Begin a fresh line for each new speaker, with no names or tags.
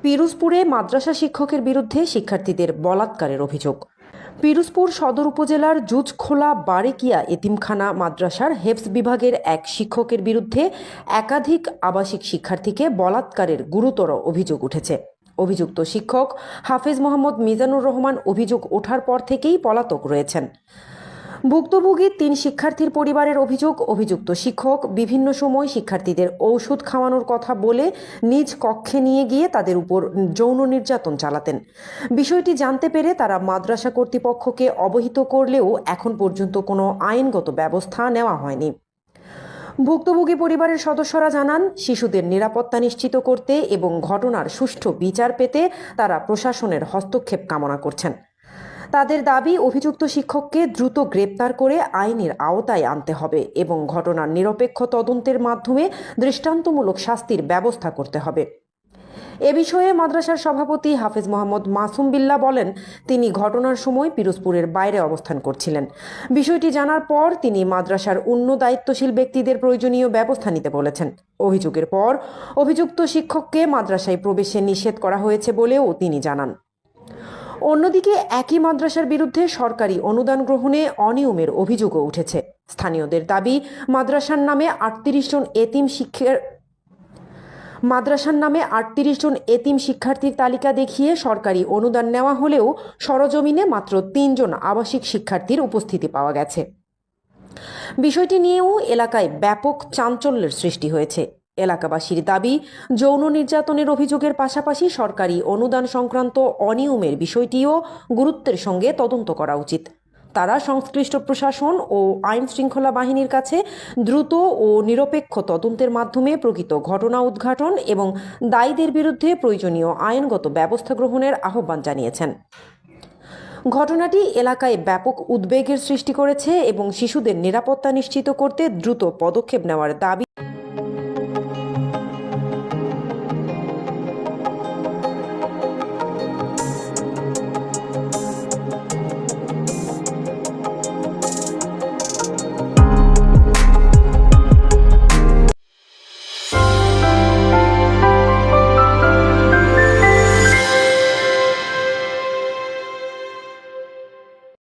পিরোজপুরে মাদ্রাসা শিক্ষকের বিরুদ্ধে শিক্ষার্থীদের বলাৎকারের অভিযোগ। পিরোজপুর সদর উপজেলার জুজখোলা বারেকিয়া এতিমখানা মাদ্রাসার হেফজ বিভাগের এক শিক্ষকের বিরুদ্ধে একাধিক আবাসিক শিক্ষার্থীকে বলাৎকারের গুরুতর অভিযোগ উঠেছে। অভিযুক্ত শিক্ষক হাফেজ মোহাম্মদ মিজানুর রহমান অভিযোগ ওঠার পর থেকেই পলাতক রয়েছেন। ভুক্তভোগী ৩ শিক্ষার্থীর পরিবারের অভিযোগ, অভিযুক্ত শিক্ষক বিভিন্ন সময় শিক্ষার্থীদের ঔষধ খাওয়ানোর কথা বলে নিজ কক্ষে নিয়ে গিয়ে তাদের উপর যৌন নির্যাতন চালাতেন। বিষয়টি জানতে পেরে তারা মাদ্রাসা কর্তৃপক্ষকে অবহিত করলেও এখন পর্যন্ত কোনো আইনগত ব্যবস্থা নেওয়া হয়নি। ভুক্তভোগী পরিবারের সদস্যরা জানান, শিশুদের নিরাপত্তা নিশ্চিত করতে এবং ঘটনার সুষ্ঠু বিচার পেতে তারা প্রশাসনের হস্তক্ষেপ কামনা করছেন। তাদের দাবি, অভিযুক্ত শিক্ষককে দ্রুত গ্রেপ্তার করে আইনের আওতায় আনতে হবে এবং ঘটনার নিরপেক্ষ তদন্তের মাধ্যমে দৃষ্টান্তমূলক শাস্তির ব্যবস্থা করতে হবে। এ বিষয়ে মাদ্রাসার সভাপতি হাফেজ মোহাম্মদ মাসুম বিল্লাহ বলেন, তিনি ঘটনার সময় পিরোজপুরের বাইরে অবস্থান করছিলেন। বিষয়টি জানার পর তিনি মাদ্রাসার অন্য দায়িত্বশীল ব্যক্তিদের প্রয়োজনীয় ব্যবস্থা নিতে বলেছেন। অভিযোগের পর অভিযুক্ত শিক্ষককে মাদ্রাসায় প্রবেশে নিষেধ করা হয়েছে বলেও তিনি জানান। অন্যদিকে একই মাদ্রাসার বিরুদ্ধে সরকারি অনুদান গ্রহণে অনিয়মের অভিযোগও উঠেছে। স্থানীয়দের দাবি, মাদ্রাসার নামে 38 জন এতিম শিক্ষার্থীর তালিকা দেখিয়ে সরকারি অনুদান নেওয়া হলেও সরজমিনে মাত্র 3 জন আবাসিক শিক্ষার্থীর উপস্থিতি পাওয়া গেছে। বিষয়টি নিয়েও এলাকায় ব্যাপক চাঞ্চল্যের সৃষ্টি হয়েছে। এলাকাবাসীর দাবি, যৌন নির্যাতনের অভিযোগের পাশাপাশি সরকারি অনুদান সংক্রান্ত অনিয়মের বিষয়টিও গুরুত্বের সঙ্গে তদন্ত করা উচিত। তারা সংশ্লিষ্ট প্রশাসন ও আইন শৃঙ্খলা বাহিনীর কাছে দ্রুত ও নিরপেক্ষ তদন্তের মাধ্যমে প্রকৃত ঘটনা উদ্ঘাটন এবং দায়ীদের বিরুদ্ধে প্রয়োজনীয় আইনগত ব্যবস্থা গ্রহণের আহ্বান জানিয়েছেন। ঘটনাটি এলাকায় ব্যাপক উদ্বেগের সৃষ্টি করেছে এবং শিশুদের নিরাপত্তা নিশ্চিত করতে দ্রুত পদক্ষেপ নেওয়ার দাবি